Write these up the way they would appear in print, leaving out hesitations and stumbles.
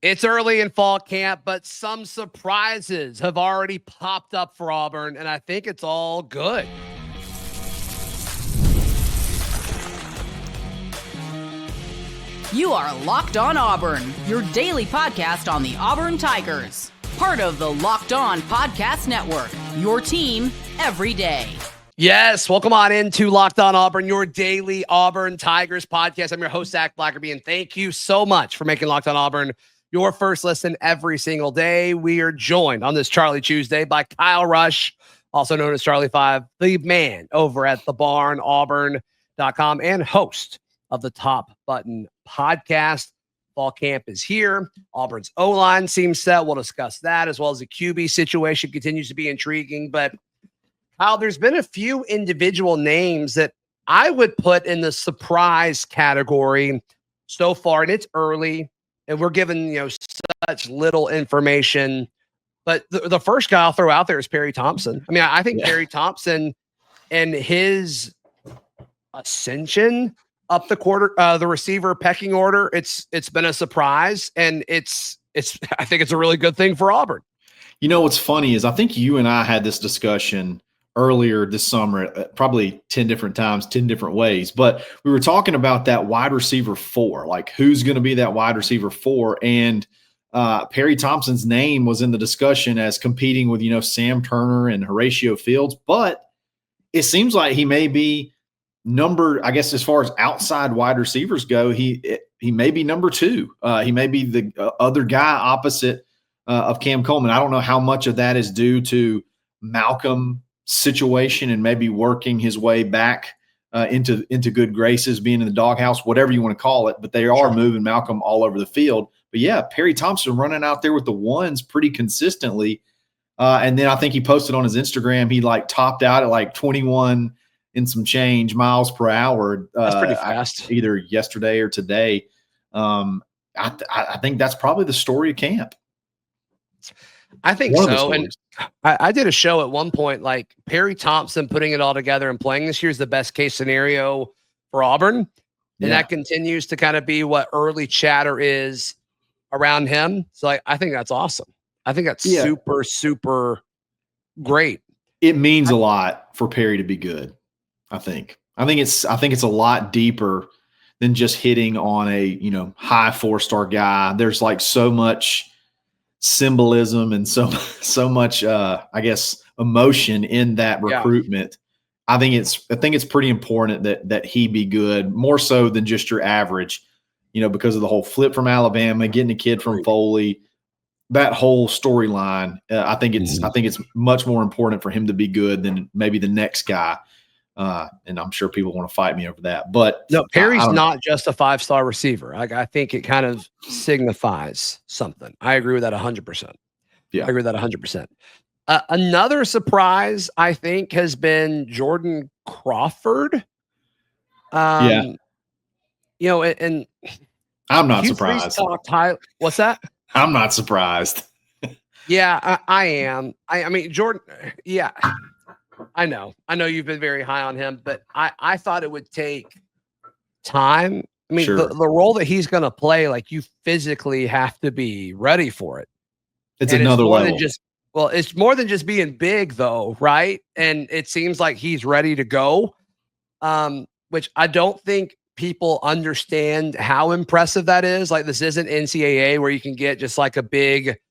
It's early in fall camp, but some surprises have already popped up for Auburn, and I think it's all good. You are Locked On Auburn, your daily podcast on the Auburn Tigers. Part of the Locked On Podcast Network, your team every day. Yes, welcome on into Locked On Auburn, your daily Auburn Tigers podcast. I'm your host, Zac Blackerby, and thank you so much for making Locked On Auburn your first listen every single day. We are joined on this Charlie Tuesday by Kyle Rush, also known as Charlie 5, the man over at the barn, auburn.com, and host of the Top Button podcast. Fall camp is here. Auburn's O-line seems set. We'll discuss that, as well as the QB situation continues to be intriguing. But Kyle, there's been a few individual names that I would put in the surprise category so far, and it's early, and we're given such little information. But the first guy I'll throw out there is Perry Thompson. I mean, I think Perry Thompson and his ascension up the receiver pecking order, it's been a surprise, and I think it's a really good thing for Auburn. You know what's funny is I think you and I had this discussion earlier this summer, probably 10 different times, 10 different ways. But we were talking about that wide receiver 4, like who's going to be that wide receiver 4. And Perry Thompson's name was in the discussion as competing with, Sam Turner and Horatio Fields. But it seems like he may be number, I guess, as far as outside wide receivers go, he may be number 2. He may be the other guy opposite of Cam Coleman. I don't know how much of that is due to Malcolm situation and maybe working his way back into good graces, being in the doghouse, whatever you want to call it. But they are moving Malcolm all over the field. But yeah, Perry Thompson running out there with the ones pretty consistently. And then I think he posted on his Instagram, he topped out at 21 and some change miles per hour. That's pretty fast. Either yesterday or today. I think that's probably the story of camp. I think so. And I did a show at one point, Perry Thompson putting it all together and playing this year is the best case scenario for Auburn. And that continues to kind of be what early chatter is around him. So I think that's awesome. I think that's super, super great. It means a lot for Perry to be good. I think it's a lot deeper than just hitting on a, high 4-star guy. There's so much symbolism and so much I guess emotion in that recruitment. I think it's pretty important that he be good, more so than just your average, because of the whole flip from Alabama, getting a kid from Foley, that whole storyline. I think it's much more important for him to be good than maybe the next guy. And I'm sure people want to fight me over that, but no, Perry's not just a 5-star receiver. I think it kind of signifies something. I agree with that 100%. Yeah, I agree with that 100%. Another surprise, I think, has been Jourdin Crawford. And I'm not surprised. What's that? I'm not surprised. Yeah, I am. I mean, Jourdin. Yeah. I know you've been very high on him, but I thought it would take time. I mean, the role that he's going to play, you physically have to be ready for it. It's another level. It's more than just being big, though, right? And it seems like he's ready to go, which I don't think people understand how impressive that is. This isn't NCAA where you can get just a big –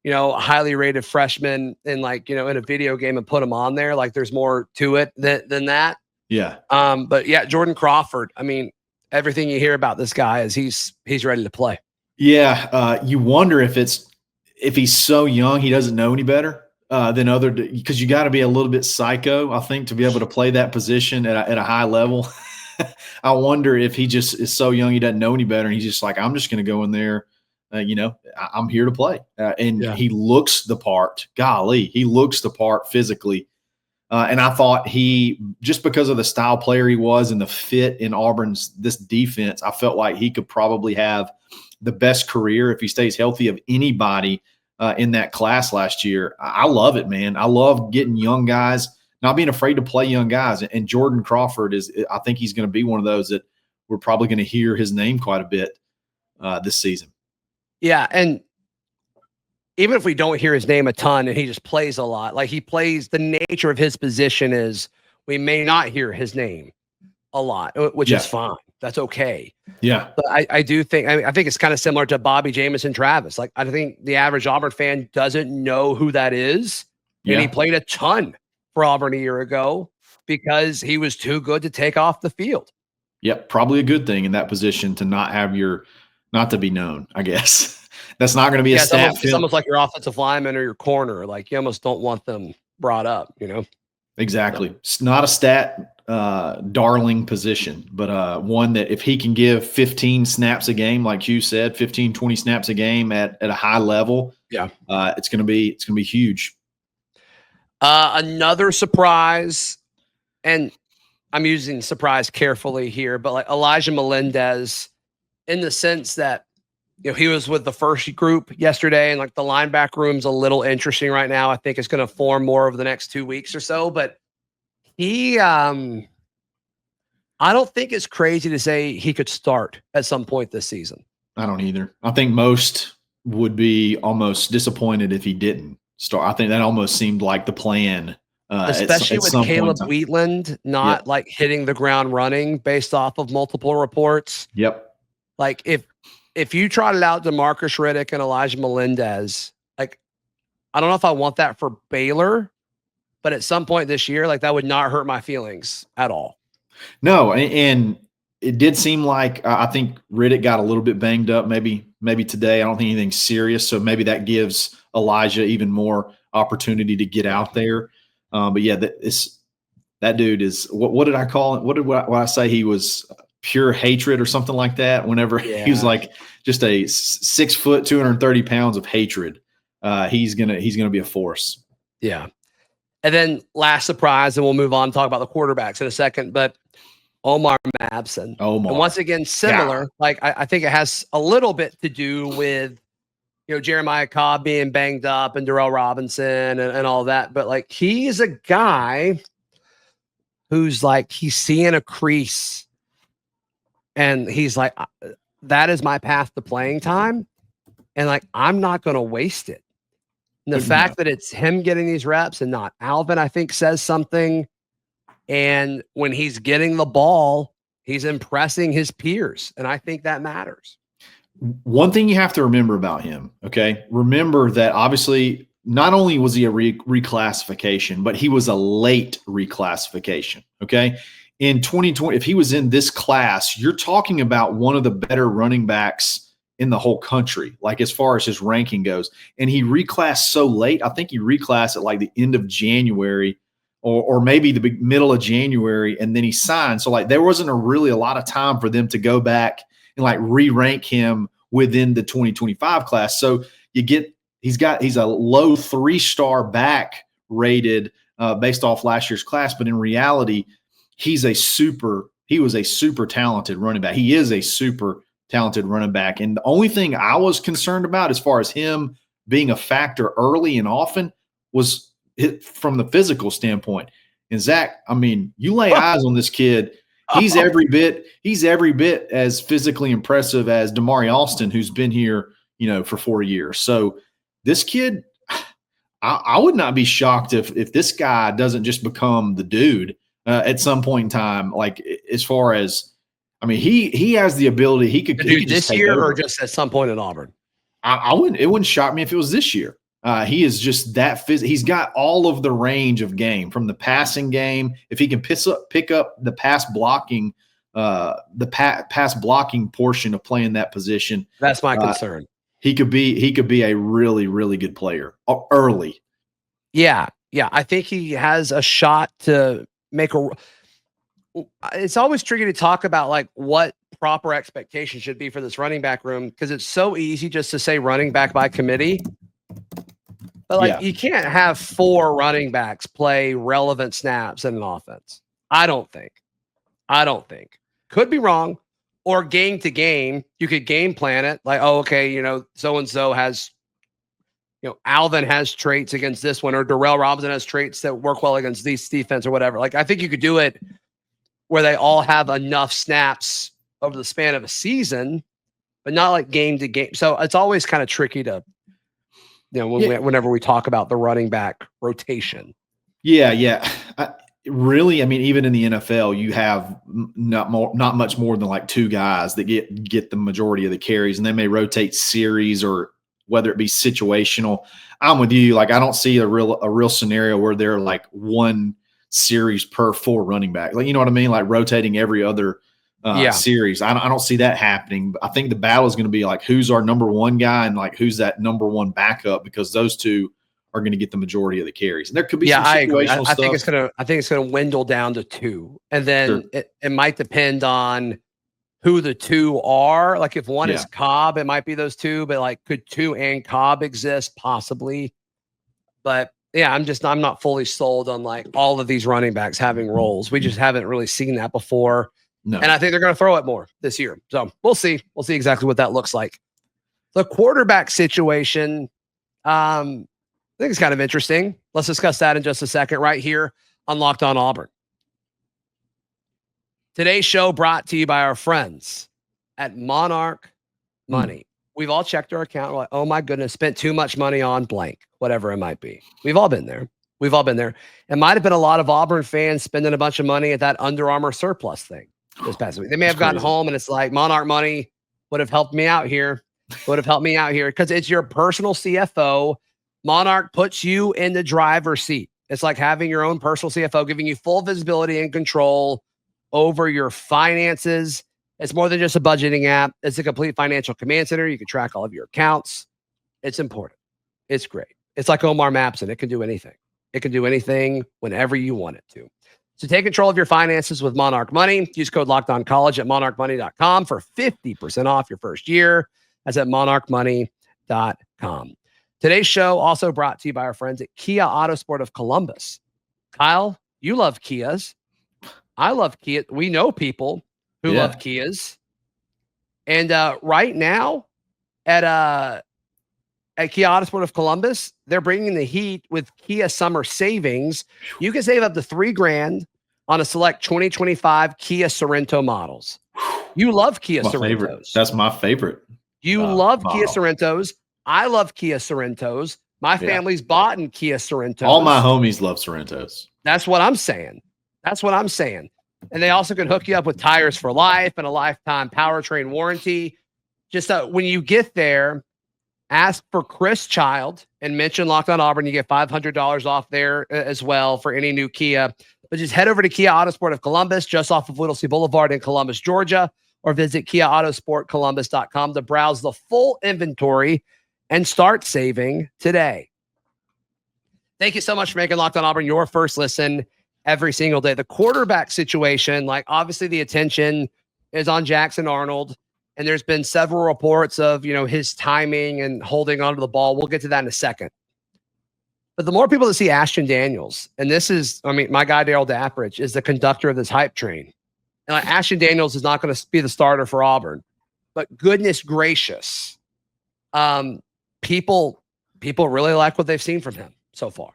highly rated freshman in in a video game and put them on there. There's more to it than that. Yeah. But yeah, Jourdin Crawford, I mean, everything you hear about this guy is he's ready to play. Yeah. You wonder if he's so young, he doesn't know any better than because you got to be a little bit psycho, I think, to be able to play that position at a high level. I wonder if he just is so young, he doesn't know any better. And he's just I'm just going to go in there. I'm here to play. He looks the part. Golly, he looks the part physically. And I thought just because of the style player he was and the fit in this defense, I felt like he could probably have the best career if he stays healthy of anybody in that class last year. I love it, man. I love getting young guys, not being afraid to play young guys. And Jourdin Crawford I think he's going to be one of those that we're probably going to hear his name quite a bit this season. Yeah, and even if we don't hear his name a ton and he just plays a lot, like he plays, the nature of his position is we may not hear his name a lot, which is fine. That's okay. Yeah. But I do think, I think it's kind of similar to Bobby Jamison Travis. Like, I think the average Auburn fan doesn't know who that is. And he played a ton for Auburn a year ago because he was too good to take off the field. Yep. Probably a good thing in that position to not have not to be known, I guess. That's not going to be a stat. It's almost like your offensive lineman or your corner. Like, you almost don't want them brought up, Exactly. It's not a stat darling position, but one that if he can give 15 snaps a game, like you said, 15, 20 snaps a game at a high level, it's going to be huge. Another surprise, and I'm using surprise carefully here, but like Elijah Melendez, in the sense that he was with the first group yesterday, and like the linebacker room's a little interesting right now. I think it's going to form more over the next 2 weeks or so, but he, I don't think it's crazy to say he could start at some point this season. I don't either. I think most would be almost disappointed if he didn't start. I think that almost seemed like the plan. Especially with Caleb Wheatland not like hitting the ground running based off of multiple reports. Yep. Like if you trotted out DeMarcus Riddick and Elijah Melendez, like, I don't know if I want that for Baylor, but at some point this year, like, that would not hurt my feelings at all. No, and it did seem like I think Riddick got a little bit banged up maybe today. I don't think anything serious, so maybe that gives Elijah even more opportunity to get out there. But yeah, that dude is what did I call it? What did I say? He was pure hatred or something like that. Whenever he was like just a 6 foot, 230 pounds of hatred, he's gonna be a force. Yeah. And then last surprise, and we'll move on and talk about the quarterbacks in a second, but Omar Mabson. And once again, similar. Like, I think it has a little bit to do with, Jeremiah Cobb being banged up and Darrell Robinson and all that. But like, he's a guy who's like, he's seeing a crease and he's like, that is my path to playing time. And like, I'm not going to waste it. And the fact that it's him getting these reps and not Alvin, I think says something. And when he's getting the ball, he's impressing his peers. And I think that matters. One thing you have to remember about him, okay? Remember that obviously not only was he a reclassification, but he was a late reclassification, okay? In 2020, if he was in this class, you're talking about one of the better running backs in the whole country, like as far as his ranking goes. And he reclassed so late. I think he reclassed at like the end of January or maybe the middle of January, and then he signed. So like there wasn't really a lot of time for them to go back and like re-rank him within the 2025 class. So he's a low 3-star back rated based off last year's class, but in reality, he was a super talented running back. He is a super talented running back. And the only thing I was concerned about as far as him being a factor early and often was from the physical standpoint. And Zach, I mean, you lay eyes on this kid. He's every bit as physically impressive as Damari Alston, who's been here, for 4 years. So this kid, I would not be shocked if this guy doesn't just become the dude at some point in time. Like as far as, I mean, he has the ability. He could do this year or just at some point in Auburn. It wouldn't shock me if it was this year. He is just that he's got all of the range of game from the passing game. If he can pick up the pass blocking, pass blocking portion of playing that position, that's my concern. He could be a really, really good player early. Yeah. I think he has a shot to make it's always tricky to talk about like what proper expectation should be for this running back room, because it's so easy just to say running back by committee. But like you can't have 4 running backs play relevant snaps in an offense. I don't think. Could be wrong. Or game to game, you could game plan it. Like, oh, okay, so-and-so has, Alvin has traits against this one, or Darrell Robinson has traits that work well against this defense or whatever. Like, I think you could do it where they all have enough snaps over the span of a season but not like game to game. So it's always kind of tricky to, whenever we talk about the running back rotation. Yeah. Really, I mean, even in the NFL, you have not much more than like two guys that get the majority of the carries, and they may rotate series or whether it be situational. I'm with you. Like, I don't see a real scenario where they're like one series per 4 running back. Like, you know what I mean? Like rotating every other series. I don't see that happening. I think the battle is going to be like, who's our number one guy and like who's that number one backup, because those two are going to get the majority of the carries. And there could be some situational stuff. I think it's going to dwindle down to 2. And then it might depend on who the 2 are. Like if one is Cobb, it might be those 2, but like could 2 and Cobb exist? Possibly. But yeah, I'm not fully sold on like all of these running backs having roles. We just haven't really seen that before. No. And I think they're going to throw it more this year. So we'll see. We'll see exactly what that looks like. The quarterback situation, I think it's kind of interesting. Let's discuss that in just a second right here on Locked On Auburn. Today's show brought to you by our friends at Monarch Money. We've all checked our account. We're like, oh my goodness, spent too much money on blank, whatever it might be. We've all been there. It might have been a lot of Auburn fans spending a bunch of money at that Under Armour surplus thing this past week. They may have gotten home and it's like, Monarch Money would have helped me out here. Because it's your personal CFO. Monarch puts you in the driver's seat. It's like having your own personal CFO, giving you full visibility and control over your finances. It's more than just a budgeting app. It's a complete financial command center. You can track all of your accounts. It's important. It's great. It's like Omar Maps, and it can do anything. It can do anything whenever you want it to. So take control of your finances with Monarch Money. Use code LOCKEDONCollege at monarchmoney.com for 50% off your first year. That's at monarchmoney.com. Today's show also brought to you by our friends at Kia Autosport of Columbus. Kyle, you love Kias. I love Kia. We know people who love Kias. And right now at Kia Autosport of Columbus, they're bringing the heat with Kia Summer Savings. You can save up to $3,000 on a select 2025 Kia Sorento models. You love Kia Sorentos. Favorite. That's my favorite. You love model. Kia Sorentos. I love Kia Sorentos. My family's bought in Kia Sorentos. All my homies love Sorentos. That's what I'm saying. And they also can hook you up with tires for life and a lifetime powertrain warranty. Just when you get there, ask for Chris Child and mention Locked On Auburn. You get $500 off there as well for any new Kia. But just head over to Kia Autosport of Columbus, just off of Whittlesey Boulevard in Columbus, Georgia, or visit KiaAutosportColumbus.com to browse the full inventory and start saving today. Thank you so much for making Locked On Auburn your first listen every single day. The quarterback situation, like obviously the attention is on Jackson Arnold, and there's been several reports of, his timing and holding onto the ball. We'll get to that in a second. But the more people that see Ashton Daniels, and this is, my guy, Darryl Dappridge, is the conductor of this hype train. And Ashton Daniels is not going to be the starter for Auburn, but goodness gracious, people really like what they've seen from him so far.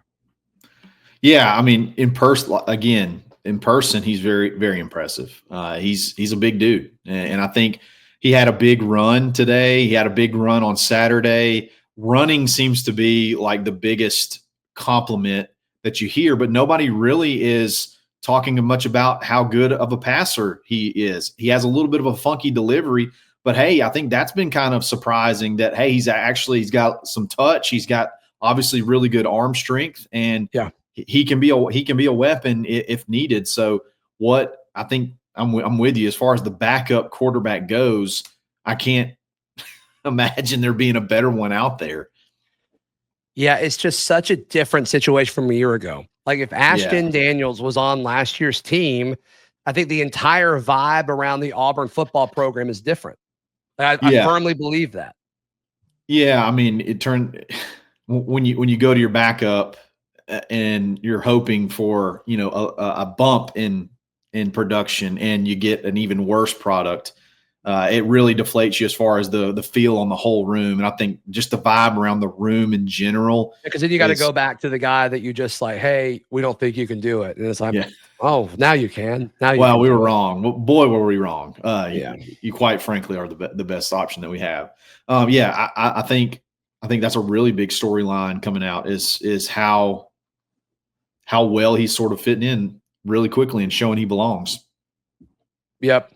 Yeah, in person, he's very, very impressive. He's a big dude, and I think he had a big run today. He had a big run on Saturday. Running seems to be like the biggest compliment that you hear, but nobody really is talking much about how good of a passer he is. He has a little bit of a funky delivery, but hey, I think that's been kind of surprising that, hey, he's got some touch. He's got obviously really good arm strength, and he can be a weapon if needed. So what I think I'm with you as far as the backup quarterback goes. I can't imagine there being a better one out there. Yeah, it's just such a different situation from a year ago. Like if Ashton Daniels was on last year's team, I think the entire vibe around the Auburn football program is different. I firmly believe that. Yeah, it turned when you go to your backup and you're hoping for a bump in production, and you get an even worse product. it really deflates you as far as the feel on the whole room. And I think just the vibe around the room in general. Because then you got to go back to the guy that you just like, hey, we don't think you can do it. And it's like, oh, now you can. Well, we were wrong. Boy, were we wrong. You quite frankly are the best option that we have. I think that's a really big storyline coming out is how well he's sort of fitting in really quickly and showing he belongs. Yep.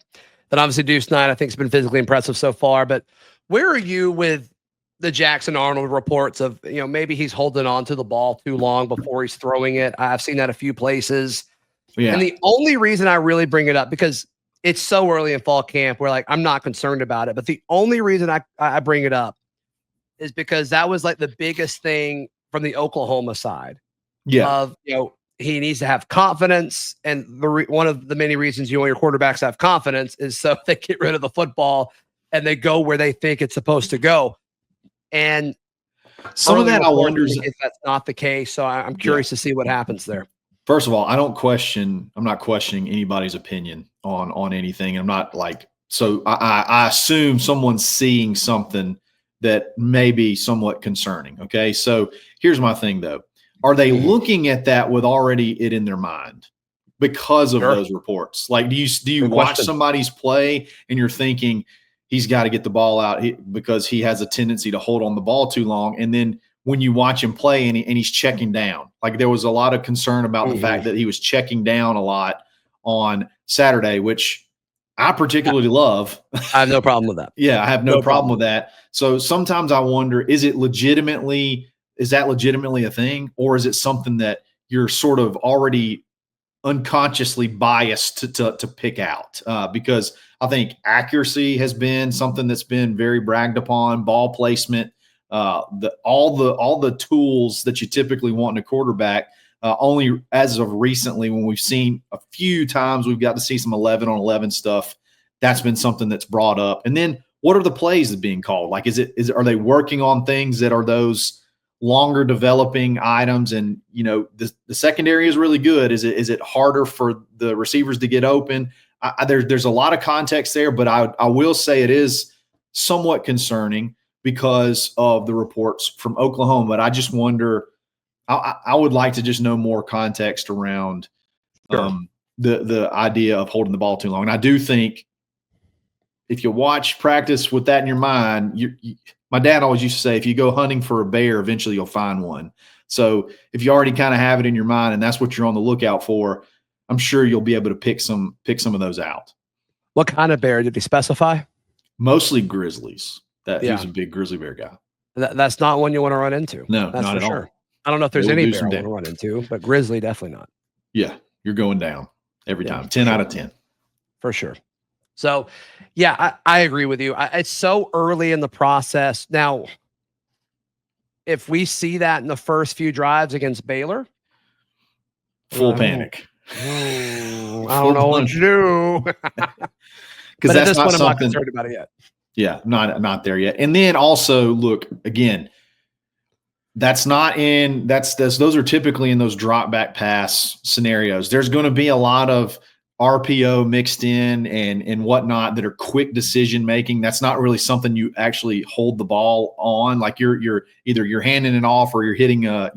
Then obviously Deuce Knight, I think, has been physically impressive so far. But where are you with the Jackson Arnold reports of, maybe he's holding on to the ball too long before he's throwing it? I've seen that a few places. Yeah. And the only reason I really bring it up, because it's so early in fall camp where I'm not concerned about it. But the only reason I bring it up is because that was like the biggest thing from the Oklahoma side. Yeah. Of, he needs to have confidence. And one of the many reasons you want your quarterbacks to have confidence is so they get rid of the football and they go where they think it's supposed to go. And some of that I wonder if that's not the case. So I'm curious to see what happens there. First of all, I'm not questioning anybody's opinion on anything. I'm not so I assume someone's seeing something that may be somewhat concerning. Okay. So here's my thing though. Are they looking at that with already it in their mind because of those reports? Do you watch somebody's play and you're thinking he's got to get the ball out because he has a tendency to hold on the ball too long? And then when you watch him play and he's checking down, there was a lot of concern about the fact that he was checking down a lot on Saturday, which I particularly love. I have no problem with that. Yeah, I have no problem with that. So sometimes I wonder, is that legitimately a thing, or is it something that you're sort of already unconsciously biased to pick out? Because I think accuracy has been something that's been very bragged upon, ball placement, all the tools that you typically want in a quarterback. Only as of recently, when we've seen a few times, we've got to see some 11-on-11 stuff. That's been something that's brought up. And then what are the plays that are being called? Are they working on things that are those longer developing items? And the secondary is really good. Is it harder for the receivers to get open? There's a lot of context there, but I will say it is somewhat concerning because of the reports from Oklahoma. But I just wonder, I would like to just know more context around the idea of holding the ball too long. And I do think if you watch practice with that in your mind, my dad always used to say, if you go hunting for a bear, eventually you'll find one. So if you already kind of have it in your mind and that's what you're on the lookout for, I'm sure you'll be able to pick some of those out. What kind of bear did he specify? Mostly grizzlies. He's a big grizzly bear guy. That's not one you want to run into. No, that's not for at sure. all. I don't know if there's any bear I want to run into, but grizzly definitely not. Yeah, you're going down every time. 10 out of 10. For sure. So, yeah, I agree with you. It's so early in the process. Now, if we see that in the first few drives against Baylor, full panic. I don't know what to do. Because at this point, I'm not concerned about it yet. Yeah, not there yet. And then also, look, again, those are typically in those drop back pass scenarios. There's going to be a lot of RPO mixed in and whatnot that are quick decision making. That's not really something you actually hold the ball on. You're either handing it off or you're hitting a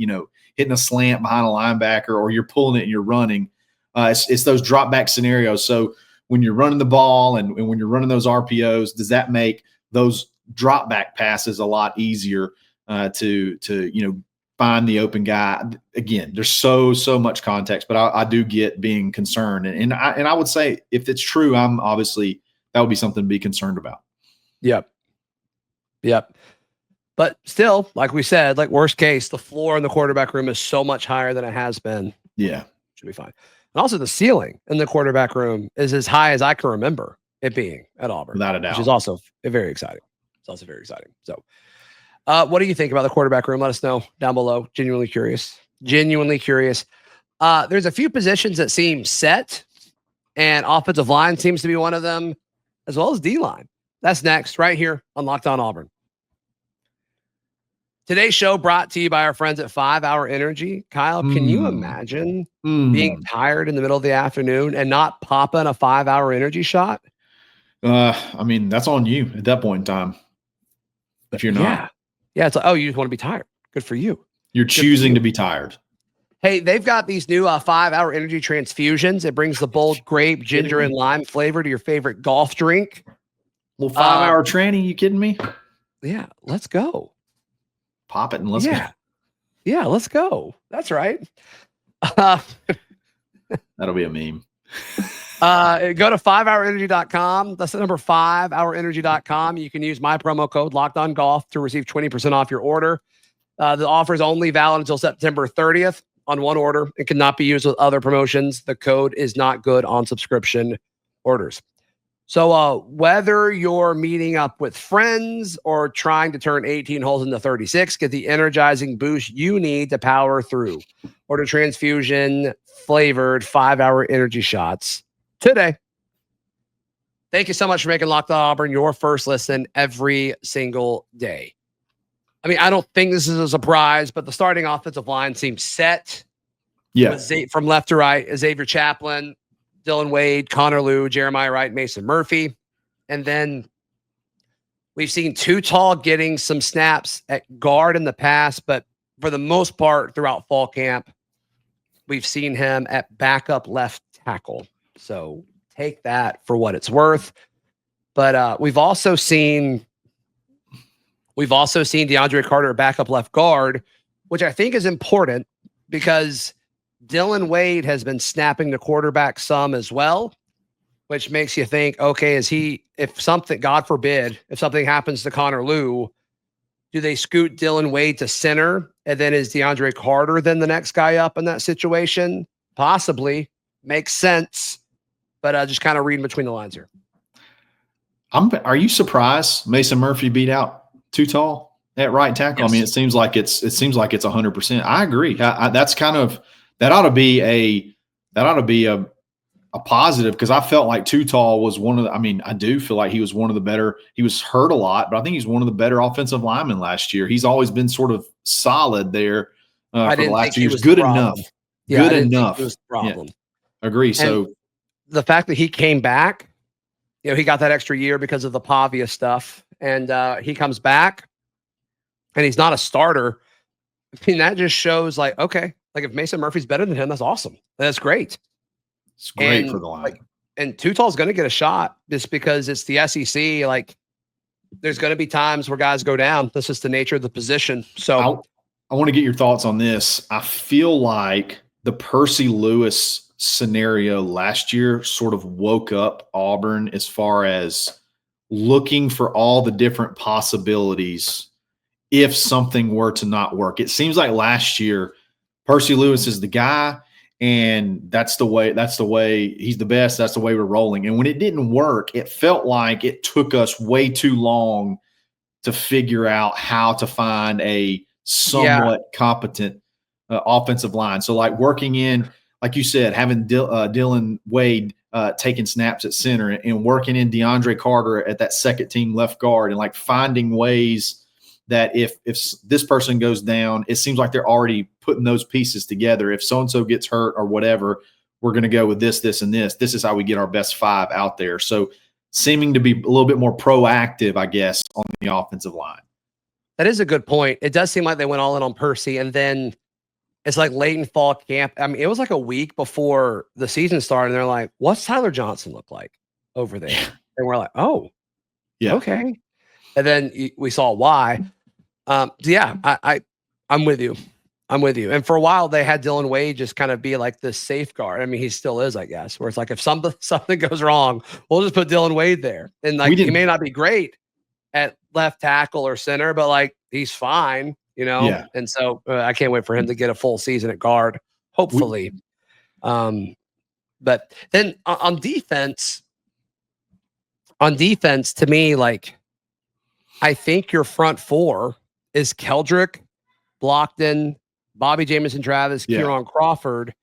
slant behind a linebacker, or you're pulling it and you're running. It's those drop back scenarios. So when you're running the ball and when you're running those RPOs, does that make those drop back passes a lot easier to find the open guy? Again, there's so much context, but I do get being concerned. And I would say if it's true, that would be something to be concerned about. Yep. But still, like we said, worst case, the floor in the quarterback room is so much higher than it has been. Yeah. Should be fine. And also the ceiling in the quarterback room is as high as I can remember it being at Auburn. Without a doubt. Which is also very exciting. It's also very exciting. So what do you think about the quarterback room? Let us know down below. Genuinely curious. There's a few positions that seem set, and offensive line seems to be one of them, as well as D-line. That's next, right here on Locked On Auburn. Today's show brought to you by our friends at 5 Hour Energy. Kyle, can you imagine being tired in the middle of the afternoon and not popping a 5 Hour Energy shot? I mean, that's on you at that point in time. If you're not, yeah, it's like, oh, you just want to be tired. Good for you. You're choosing to be tired. Hey, they've got these new 5-hour energy transfusions. It brings the bold grape, ginger, and lime flavor to your favorite golf drink. Little 5-hour tranny, you kidding me? Yeah, let's go. Pop it and let's go. Yeah, let's go. That's right. That'll be a meme. Go to 5hourenergy.com. That's the number 5hourenergy.com. You can use my promo code LockedOnGolf to receive 20% off your order. The offer is only valid until September 30th on one order. It cannot be used with other promotions. The code is not good on subscription orders. So whether you're meeting up with friends or trying to turn 18 holes into 36, get the energizing boost you need to power through. Order transfusion flavored 5-hour energy shots today. Thank you so much for making Locked On Auburn your first listen every single day. I mean, I don't think this is a surprise, but the starting offensive line seems set. Yeah. From left to right, Xavier Chaplin, Dylan Wade, Connor Lew, Jeremiah Wright, Mason Murphy. And then we've seen Too Tall getting some snaps at guard in the past, but for the most part throughout fall camp, we've seen him at backup left tackle. So take that for what it's worth. But we've also seen DeAndre Carter at backup left guard, which I think is important because Dylan Wade has been snapping the quarterback some as well, which makes you think, okay, if something, God forbid, if something happens to Connor Lew, do they scoot Dylan Wade to center? And then is DeAndre Carter then the next guy up in that situation? Possibly. Makes sense. But just kind of reading between the lines here. Are you surprised Mason Murphy beat out Too Tall at right tackle? Yes. I mean, it seems like it's 100%. I agree. That ought to be a positive because I felt like Too Tall was I do feel like he was one of the better. He was hurt a lot, but I think he's one of the better offensive linemen last year. He's always been sort of solid there for the last 2 years. Good enough. Yeah, good enough. It was the problem. Yeah. Agree. So the fact that he came back, he got that extra year because of the Pavia stuff, and he comes back, and he's not a starter. I mean, that just shows okay, if Mason Murphy's better than him, that's awesome. That's great. It's great for the line. And Too Tall's going to get a shot just because it's the SEC. There's going to be times where guys go down. That's just the nature of the position. So I want to get your thoughts on this. I feel like the Percy Lewis scenario last year sort of woke up Auburn as far as looking for all the different possibilities if something were to not work. It seems like last year Percy Lewis is the guy, and that's the way he's the best. That's the way we're rolling. And when it didn't work, it felt like it took us way too long to figure out how to find a somewhat competent offensive line. So working in, like you said, having Dylan Wade taking snaps at center and working in DeAndre Carter at that second team left guard and finding ways that if this person goes down, it seems like they're already putting those pieces together. If so-and-so gets hurt or whatever, we're going to go with this, this, and this. This is how we get our best 5 out there. So seeming to be a little bit more proactive, I guess, on the offensive line. That is a good point. It does seem like they went all in on Percy, and then it's late in fall camp. I mean, it was a week before the season started, and they're like, what's Tyler Johnson look like over there? And we're like, oh, yeah, okay. And then we saw why. I'm with you. And for a while, they had Dylan Wade just kind of be this safeguard. I mean, he still is, I guess, where it's if something goes wrong, we'll just put Dylan Wade there. And he may not be great at left tackle or center, but he's fine, Yeah. And so I can't wait for him to get a full season at guard, hopefully. But then on defense, to me, I think your front 4 is Keldrick, Blockton, Bobby Jamison Travis, Jourdin Crawford,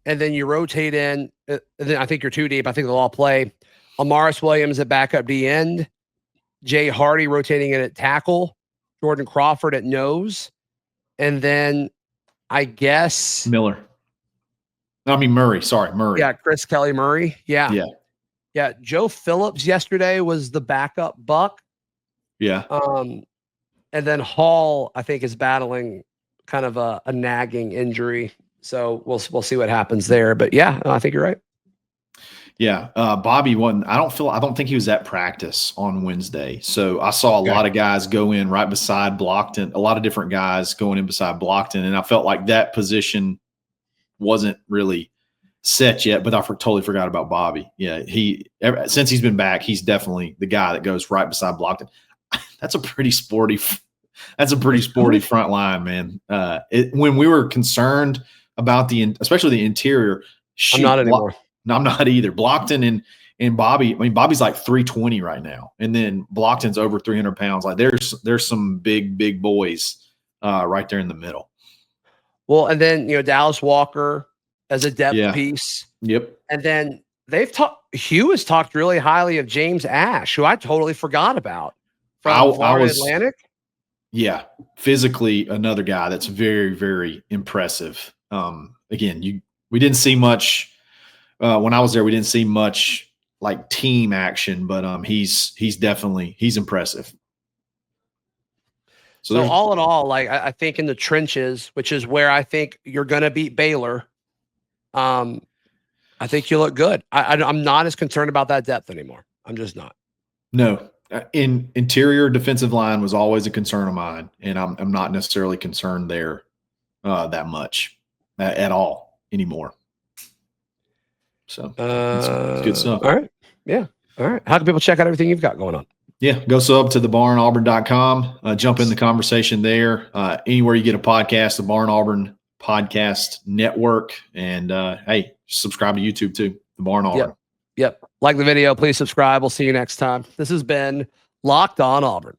and then you rotate in. And then I think you're too deep. I think they'll all play. Amaris Williams at backup D end, Jay Hardy rotating in at tackle, Jourdin Crawford at nose, and then I guess Murray. Sorry, Murray. Yeah, Chris Kelly Murray. Yeah. Yeah, Joe Phillips yesterday was the backup buck. Yeah. And then Hall, I think, is battling kind of a nagging injury. So we'll see what happens there. But yeah, I think you're right. Yeah. Bobby wasn't, I don't think he was at practice on Wednesday. So I saw a lot of guys go in right beside Blockton, a lot of different guys going in beside Blockton. And I felt like that position wasn't really set yet, but I totally forgot about Bobby. Yeah. Since he's been back, he's definitely the guy that goes right beside Blockton. That's a pretty sporty front line, man. When we were concerned about especially the interior, I'm not anymore. No, I'm not either. Blockton and Bobby. I mean, Bobby's like 320 right now, and then Blockton's over 300 pounds. Like there's some big boys right there in the middle. Well, and then Dallas Walker as a depth piece. Yep. And then Hugh has talked really highly of James Ash, who I totally forgot about. From Florida Atlantic? Yeah, physically another guy that's very, very impressive. Again, we didn't see much when I was there. We didn't see much like team action, but he's impressive. So all in all, like I think in the trenches, which is where I think you're going to beat Baylor, I think you look good. I'm not as concerned about that depth anymore. I'm just not. No. In interior defensive line was always a concern of mine, and I'm not necessarily concerned there that much at all anymore. So it's good stuff. All right. Yeah. All right. How can people check out everything you've got going on? Yeah. Go sub to thebarnauburn.com. Jump in the conversation there. Anywhere you get a podcast, the Barn Auburn Podcast Network. And hey, subscribe to YouTube too, the Barn Auburn. Yep. Like the video, please subscribe. We'll see you next time. This has been Locked On Auburn.